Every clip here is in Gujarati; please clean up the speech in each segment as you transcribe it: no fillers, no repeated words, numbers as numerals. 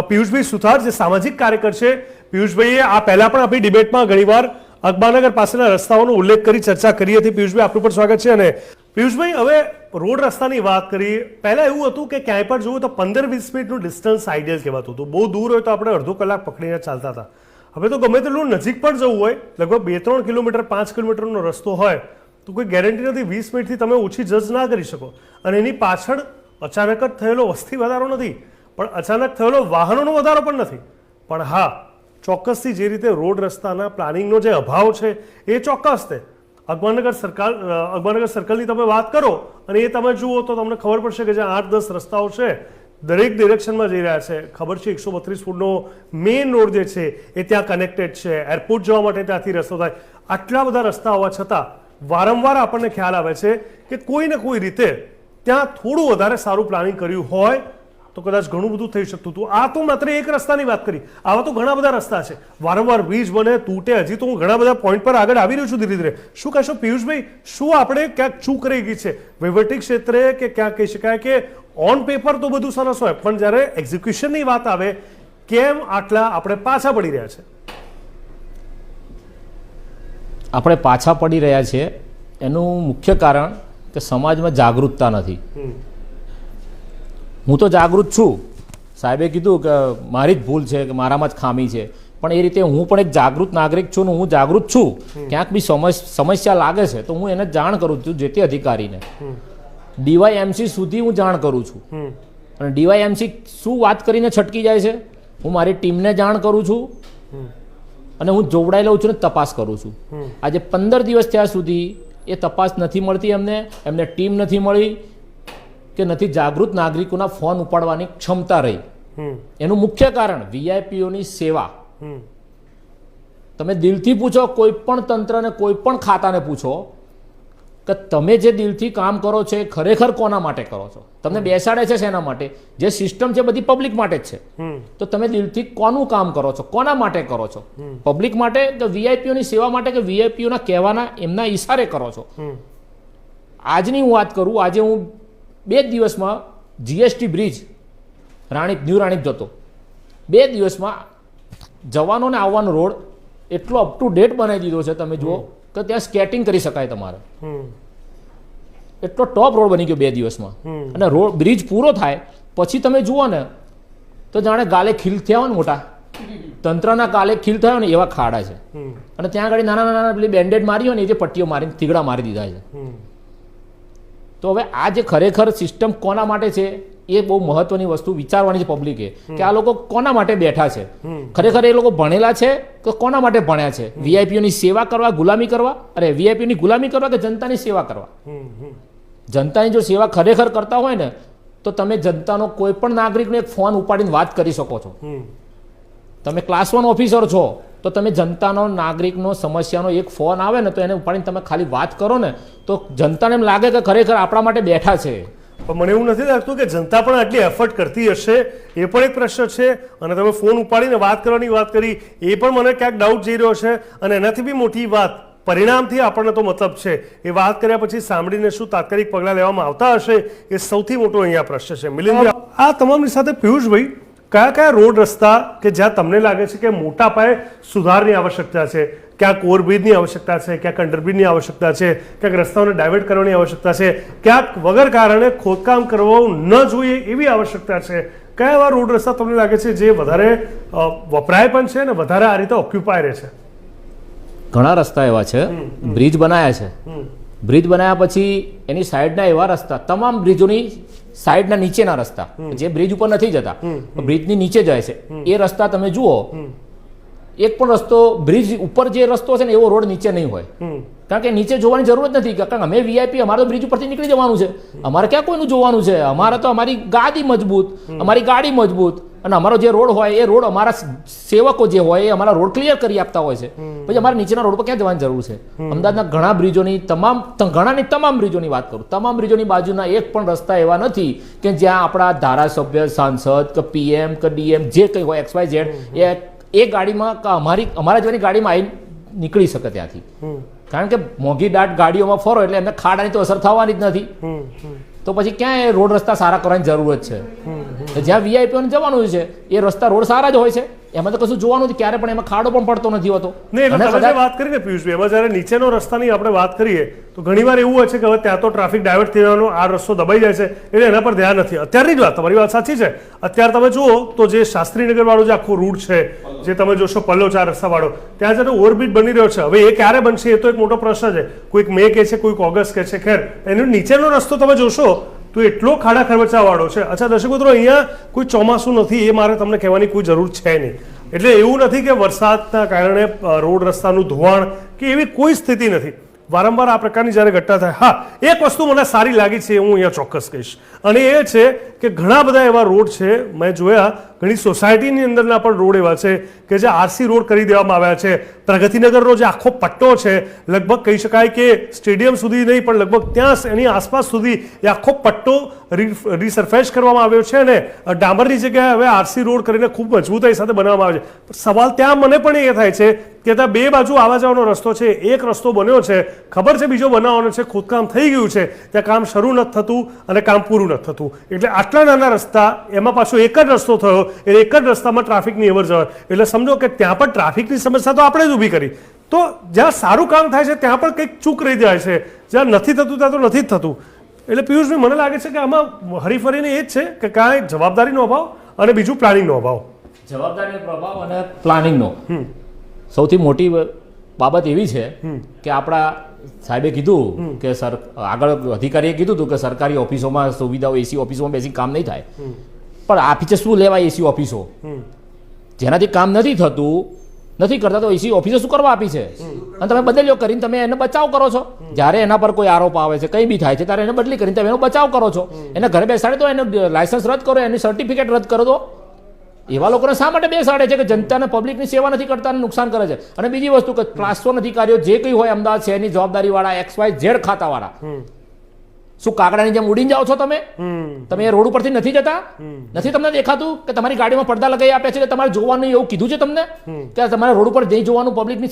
પિયુષભાઈ સુથાર, જે સામાજિક કાર્યકર છે. પિયુષભાઈએ આ પહેલા પણ આપણી ડિબેટમાં ઘણીવાર અકબરનગર પાસેના રસ્તાઓનો ઉલ્લેખ કરી ચર્ચા કરી હતી. પિયુષભાઈ, આપનું પણ સ્વાગત છે. અને પિયુષભાઈ, હવે રોડ રસ્તાની વાત કરી. પહેલા એવું હતું કે ક્યાંય પણ જવું તો 15-20 મિનિટનું ડિસ્ટન્સ આઈડિયલ કહેવાતું હતું. બહુ દૂર હોય તો આપણે અડધો કલાક પકડીને ચાલતા હતા. હવે તો ગમે તેટલું નજીક પણ જવું હોય, લગભગ 2-3 કિલોમીટર 5 કિલોમીટરનો રસ્તો હોય તો કોઈ ગેરંટી નથી 20 મિનિટથી તમે ઓછી જજ ના કરી શકો. અને એની પાછળ અચાનક જ થયેલો વસ્તી વધારો નથી, પણ અચાનક થયેલો વાહનોનો વધારો પણ નથી. પણ હા, ચોક્કસથી જે રીતે રોડ રસ્તાના પ્લાનિંગનો જે અભાવ છે એ ચોક્કસ છે. અકબરનગર સર્કલની તમે વાત કરો અને એ તમે જુઓ તો તમને ખબર પડશે કે જે 8-10 રસ્તાઓ છે દરેક ડિરેક્શનમાં જઈ રહ્યા છે. ખબર છે 132 ફૂટનો મેઇન રોડ જે છે એ ત્યાં કનેક્ટેડ છે. એરપોર્ટ જવા માટે ત્યાંથી રસ્તો થાય. આટલા બધા રસ્તા હોવા છતાં વારંવાર આપણને ખ્યાલ આવે છે કે કોઈ ને કોઈ રીતે ત્યાં થોડું વધારે સારું પ્લાનિંગ કર્યું હોય તો કદાચ ઘણું બધું થઈ શકતું હતું. આ તો માત્ર એક રસ્તાની વાત કરી, આવા તો ઘણા બધા રસ્તા છે. વારંવાર બ્રિજ બને, તૂટે. હજી તો હું ઘણા બધા પોઈન્ટ પર આગળ આવી રહ્યો છું ધીરે ધીરે. શું કહેશો પિયુષભાઈ, શું આપણે ક્યાંક ચૂક રહી ગઈ છે વહીવટી ક્ષેત્રે, કે ક્યાંક કહી શકાય કે ઓન પેપર તો બધું સરસ હોય પણ જ્યારે એક્ઝિક્યુશનની વાત આવે કેમ આટલા આપણે પાછા પડી રહ્યા છે? આપણે પાછા પડી રહ્યા છીએ એનું મુખ્ય કારણ કે સમાજમાં જાગૃતતા નથી. હું તો જાગૃત છું, સાહેબે કીધું કે મારી જ ભૂલ છે, કે મારામાં જ ખામી છે, પણ એ રીતે હું પણ એક જાગૃત નાગરિક છું ને હું જાગૃત છું. ક્યાંક બી સમસ્યા લાગે છે તો હું એને જાણ કરું છું, જે તે અધિકારીને. DYMC સુધી હું જાણ કરું છું. અને DYMC શું વાત કરીને છટકી જાય છે, હું મારી ટીમને જાણ કરું છું અને હું જોવડાઈ લઉં છું ને તપાસ કરું છું. આજે 15 દિવસ થયા સુધી એ તપાસ નથી મળતી. એમને ટીમ નથી મળી કે નથી જાગૃત નાગરિકોના ફોન ઉપાડવાની ક્ષમતા રહી. એનું મુખ્ય કારણ VIPઓની સેવા. તમે દિલથી પૂછો, કોઈ પણ તંત્રને, કોઈ પણ ખાતાને પૂછો કે તમે જે દિલથી કામ કરો છો એ ખરેખર કોના માટે કરો છો? તમને બેસાડે છે શેના માટે? જે સિસ્ટમ છે બધી પબ્લિક માટે જ છે. તો તમે દિલથી કોનું કામ કરો છો, કોના માટે કરો છો? પબ્લિક માટે કે VIPઓની સેવા માટે કે VIPઓના કહેવાના એમના ઈશારે કરો છો? આજની હું વાત કરું, આજે હું 2 દિવસમાં GST બ્રિજ ન્યૂ રાણીપ જતો, 2 દિવસમાં જવાનો ને આવવાનો રોડ એટલો અપ ટુ ડેટ બનાવી દીધો છે. તમે જુઓ કે ત્યાં સ્કેટિંગ કરી શકાય તમારે. એટલો ટોપ રોડ બની ગયો 2 દિવસમાં. અને રોડ બ્રિજ પૂરો થાય પછી તમે જુઓ ને તો જાણે ગાલે ખીલ થયા હોય ને, મોટા તંત્રના ગાલે ખીલ થયા હોય ને એવા ખાડા છે. અને ત્યાં આગળ નાના નાના પેલી બેન્ડેડ મારી હોય ને એ જે પટ્ટીઓ મારીને થીગડા મારી દીધા છે. તો હવે આ જે ખરેખર સિસ્ટમ કોના માટે છે એ બહુ મહત્વની વસ્તુ વિચારવાની છે પબ્લિકે, કે આ લોકો કોના માટે બેઠા છે? ખરેખર એ લોકો ભણેલા છે કે કોના માટે ભણ્યા છે? VIPઓની સેવા કરવા, ગુલામી કરવા? અરે VIPની ગુલામી કરવા કે જનતાની સેવા કરવા? જનતાની જો સેવા ખરેખર કરતા હોય ને તો તમે જનતાનો કોઈ પણ નાગરિકને એક ફોન ઉપાડીને વાત કરી શકો છો. તમે ક્લાસ 1 ઓફિસર છો તો તમે જનતાનો, નાગરિકનો સમસ્યાનો એક ફોન આવે ને તો એને ઉપાડીને તમે ખાલી વાત કરો ને તો જનતાને એમ લાગે કે ખરેખર આપણા માટે બેઠા છે. પણ મને એવું નથી લાગતું કે જનતા પણ આટલી એફર્ટ કરતી હશે, એ પણ એક પ્રશ્ન છે. અને તમે ફોન ઉપાડીને વાત કરવાની વાત કરી એ પણ મને ક્યાંક ડાઉટ જઈ રહ્યો છે. અને એનાથી બી મોટી વાત, પરિણામથી આપણને તો મતલબ છે. એ વાત કર્યા પછી સાંભળીને શું તાત્કાલિક પગલાં લેવામાં આવતા હશે એ સૌથી મોટો અહીંયા પ્રશ્ન છે. મિલિંદ, આ તમામની સાથે પિયુષભાઈ, કયા કયા રોડ રસ્તા કે જ્યાં તમને લાગે છે કે મોટા પાયે સુધારની આવશ્યકતા છે? ક્યાંક ઓવરબ્રિજની આવશ્યકતા છે, ક્યાંક અંડરબ્રિજની આવશ્યકતા છે, ક્યાંક રસ્તાઓને ડાયવર્ટ કરવાની આવશ્યકતા છે, ક્યાંક વગર કારણે ખોદકામ કરવું ન જોઈએ એવી આવશ્યકતા છે? કયા એવા રોડ રસ્તા તમને લાગે છે જે વધારે વપરાય પણ છે અને વધારે આ રીતે ઓક્યુપાય રહે છે? ઘણા રસ્તા એવા છે. બ્રિજ બનાવ્યા છે. બ્રિજ બનાવ્યા પછી એની સાઈડના એવા રસ્તા, તમામ બ્રિજોની સાઈડના નીચેના રસ્તા જે બ્રિજ ઉપર નથી જતા, બ્રિજની નીચે જાય છે, એ રસ્તા તમે જુઓ, એક પણ રસ્તો બ્રિજ ઉપર જે રસ્તો છે ને એવો રોડ નીચે નહીં હોય. કારણ કે નીચે જોવાની જરૂર જ નથી. કારણ કે અમે VIP, અમારે તો બ્રિજ ઉપરથી નીકળી જવાનું છે. અમારે ક્યાં કોઈનું જોવાનું છે? અમારે તો અમારી ગાડી મજબૂત, અમારી ગાડી મજબૂત, અને અમારો જે રોડ હોય એ રોડ, અમારા સેવકો જે હોય એ અમારા રોડ ક્લિયર કરી આપતા હોય છે. પછી અમારે નીચેના રોડ પર ક્યાં જવાની જરૂર છે? અમદાવાદના ઘણા બ્રિજોની, તમામ બ્રિજોની વાત કરું, તમામ બ્રિજોની બાજુના એક પણ રસ્તા એવા નથી કે જ્યાં આપણા ધારાસભ્ય, સાંસદ કે PM કે DM જે કંઈ હોય XYZ એ ગાડીમાં કે અમારા જેવાની ગાડીમાં આવી નીકળી શકે ત્યાંથી. કારણ કે મોંઘી દાટ ગાડીઓમાં ફરો એટલે એમને ખાડાની તો અસર થવાની જ નથી. તો પછી ક્યાં એ રોડ રસ્તા સારા કરવાની જરૂરત છે? જ્યાં વીઆઈપીઓને જવાનું છે એ રસ્તા રોડ સારા જ હોય છે, એમાં તો કશું જોવાનું નથી, ક્યારે પણ એમાં ખાડો પણ પડતો નથી હોતો. નહીં, એટલે તમે જે વાત કરી ને પિયુષભાઈ, એમાં જ્યારે નીચેનો રસ્તાની આપણે વાત કરીએ તો ઘણીવાર એવું હોય છે કે હવે ત્યાં તો ટ્રાફિક ડાયવર્ટ થવાનો આ રસ્તો દબાઈ જાય છે એટલે એના પર ધ્યાન નથી. અત્યારની જ વાત, તમારી વાત સાચી છે. અત્યારે તમે જુઓ તો જે શાસ્ત્રીનગર વાળો જે આખો રૂટ છે, જે તમે જોશો પલ્લો 4 રસ્તા વાળો, ત્યાં જ્યારે ઓવરબ્રિજ બની રહ્યો છે, હવે એ ક્યારે બનશે એ તો એક મોટો પ્રશ્ન છે. કોઈક મે કે છે, કોઈક ઓગસ્ટ કે છે. ખેર, એનો નીચેનો રસ્તો તમે જોશો તો એટલો ખાડા ખરબચા વાળો છે. અચ્છા દર્શક મિત્રો, અહીંયા કોઈ ચોમાસું નથી એ મારે તમને કહેવાની કોઈ જરૂર છે નહીં. એટલે એવું નથી કે વરસાદના કારણે રોડ રસ્તાનું ધોવાણ કે એવી કોઈ સ્થિતિ નથી. વારંવાર આ પ્રકારની જ્યારે ઘટના થાય, હા, એક વસ્તુ મને સારી લાગી છે, હું અહીંયા ચોક્કસ કહીશ, અને એ છે કે ઘણા બધા એવા રોડ છે મેં જોયા, ઘણી સોસાયટીની અંદરના પણ રોડ એવા છે કે જે આરસી રોડ કરી દેવામાં આવ્યા છે. પ્રગતિનગરનો જે આખો પટ્ટો છે, લગભગ કહી શકાય કે સ્ટેડિયમ સુધી નહીં પણ લગભગ ત્યાં એની આસપાસ સુધી એ આખો પટ્ટો રીસરફેસ કરવામાં આવ્યો છે અને ડામરની જગ્યાએ હવે આરસી રોડ કરીને ખૂબ મજબૂતાઈ સાથે બનાવવામાં આવે છે. સવાલ ત્યાં મને પણ એ થાય છે કે ત્યાં બે બાજુ આવવા જવાનો રસ્તો છે, એક રસ્તો બન્યો છે, ખબર છે બીજો બનાવવાનો છે, ખોદકામ થઈ ગયું છે, ત્યાં કામ શરૂ નથી થતું અને કામ પૂરું નથી થતું. એટલે આટલા નાના રસ્તા, એમાં પાછો એક જ રસ્તો થયો, એટલે એક જ રસ્તામાં ટ્રાફિકની અવર જવર, એટલે સમજો કે ત્યાં પણ ટ્રાફિકની સમસ્યા તો આપણે જ ઊભી કરી. તો જ્યાં સારું કામ થાય છે ત્યાં પણ કંઈક ચૂક રહી જાય છે, જ્યાં નથી થતું ત્યાં તો નથી જ થતું. એટલે પિયુષભાઈ, મને લાગે છે કે આમાં હરીફરીને એ જ છે કે કાંઈ જવાબદારીનો અભાવ અને બીજું પ્લાનિંગનો અભાવ. જવાબદારીનો પ્રભાવ અને પ્લાનિંગનો સૌથી મોટી બાબત એવી છે કે આપણા સાહેબે કીધું કે આગળ અધિકારીએ કીધું હતું કે સરકારી ઓફિસોમાં સુવિધાઓ, એસી ઓફિસોમાં બેસી કામ નહીં થાય, પણ આપી શું લેવા એસી ઓફિસો? જેનાથી કામ નથી થતું, નથી કરતા, તો એસી ઓફિસો શું કરવા આપી છે? અને તમે બદલ્યો કરીને તમે એને બચાવ કરો છો. જ્યારે એના પર કોઈ આરોપ આવે છે, કંઈ બી થાય છે, ત્યારે એને બદલી કરીને તમે એનો બચાવ કરો છો. એને ઘરે બેસાડે તો એનું લાયસન્સ રદ કરો, એની સર્ટિફિકેટ રદ કરો. તો એવા લોકોને શા માટે બેસાડે છે કે જનતાને, પબ્લિકની સેવા નથી કરતા અને નુકસાન કરે છે? અને બીજી વસ્તુ કે ટ્રાન્સફોર્ન અધિકારીઓ જે કંઈ હોય અમદાવાદ શહેરની જવાબદારીવાળા XYZ ખાતાવાળા, શું કાગડાની જેમ ઉડીને જાઓ છો તમે? તમે રોડ ઉપરથી નથી જતા? નથી તમને દેખાતું કે તમારી ગાડીમાં પડદા લગાવી આપ્યા છે, તમારે જોવાનું એવું કીધું છે તમને કે તમારે રોડ ઉપર નહીં જોવાનું, પબ્લિકની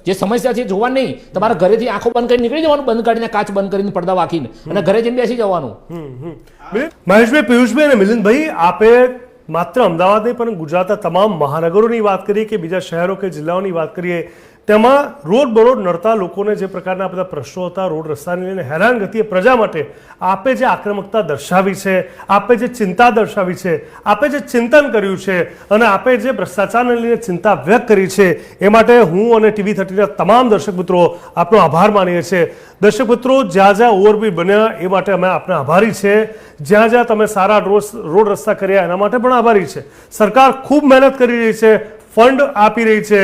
જે સમસ્યા છે જોવાનું નહીં, તમારા ઘરેથી આંખો બંધ કરીને નીકળી જવાનું, બંધ કાઢીને કાચ બંધ કરીને પડદા વાંકીને, અને ઘરે જઈને બેસી જવાનું. મહેશભાઈ, પિયુષભાઈ અને મિલિંદભાઈ, આપે માત્ર અમદાવાદ નહીં પણ ગુજરાતના તમામ મહાનગરોની વાત કરીએ કે બીજા શહેરો કે જિલ્લાઓની વાત કરીએ, તેમાં રોડ બરોડ નડતા લોકોને જે પ્રકારના બધા પ્રશ્નો હતા, રોડ રસ્તાને લઈને હેરાનગતિ પ્રજા માટે આપે જે આક્રમકતા દર્શાવી છે, આપે જે ચિંતા દર્શાવી છે, આપે જે ચિંતન કર્યું છે અને આપે જે ભ્રષ્ટાચારને લઈને ચિંતા વ્યક્ત કરી છે, એ માટે હું અને TV30ના તમામ દર્શક મિત્રો આપનો આભાર માનીએ છીએ. દર્શક મિત્રો, જ્યાં જ્યાં ઓવરબ્રિજ બન્યા એ માટે અમે આપના આભારી છે. જ્યાં જ્યાં તમે સારા રોડ રસ્તા કર્યા એના માટે પણ આભારી છે. સરકાર ખૂબ મહેનત કરી રહી છે, ફંડ આપી રહી છે,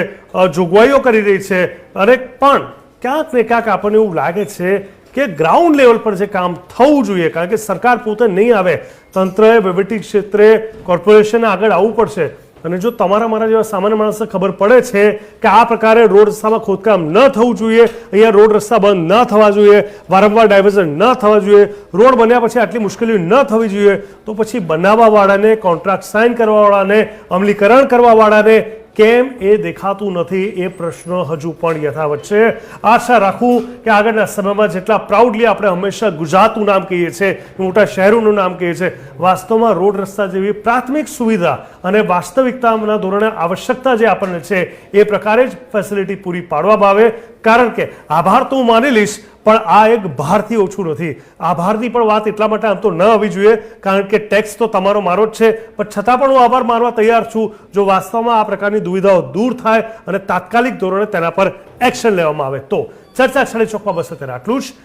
જોગવાઈઓ કરી રહી છે, અને પણ ક્યાંક ને ક્યાંક આપણને એવું લાગે છે કે ગ્રાઉન્ડ લેવલ પર જે કામ થવું જોઈએ, કારણ કે સરકાર પોતે નહીં આવે, તંત્રએ, વહીવટી ક્ષેત્રે, કોર્પોરેશને આગળ આવવું પડશે. અને જો તમારા મારા જેવા સામાન્ય માણસને ખબર પડે છે કે આ પ્રકારે રોડ રસ્તામાં ખોદકામ ન થવું જોઈએ, અહીંયા રોડ રસ્તા બંધ ન થવા જોઈએ, વારંવાર ડાયવર્ઝન ન થવા જોઈએ, રોડ બન્યા પછી આટલી મુશ્કેલીઓ ન થવી જોઈએ, તો પછી બનાવવાવાળાને, કોન્ટ્રાક્ટ સાઇન કરવાવાળાને, અમલીકરણ કરવાવાળાને કેમ એ દેખાતું નથી? એ પ્રશ્ન હજુ પણ યથાવત છે. આશા રાખું કે આગળના સમયમાં જેટલા પ્રાઉડલી આપણે હંમેશા ગુજરાતનું નામ કહીએ છીએ, મોટા શહેરોનું નામ કહીએ છીએ, વાસ્તવમાં રોડ રસ્તા જેવી પ્રાથમિક સુવિધા અને વાસ્તવિકતાના ધોરણે આવશ્યકતા જે આપણને છે એ પ્રકારે જ ફેસિલિટી પૂરી પાડવામાં આવે. કારણ કે આભાર તો હું માની લઈશ, પણ આ એક ભારથી ઓછું નથી. આભારની પણ વાત એટલા માટે આમ તો ન આવવી જોઈએ, કારણ કે ટેક્સ તો તમારો મારો જ છે, પણ છતાં પણ હું આભાર માનવા તૈયાર છું જો વાસ્તવમાં આ પ્રકારની દુવિધાઓ દૂર થાય અને તાત્કાલિક ધોરણે તેના પર એક્શન લેવામાં આવે તો. ચર્ચા છેલ્લે ચોકમાં બસ અત્યારે આટલું જ.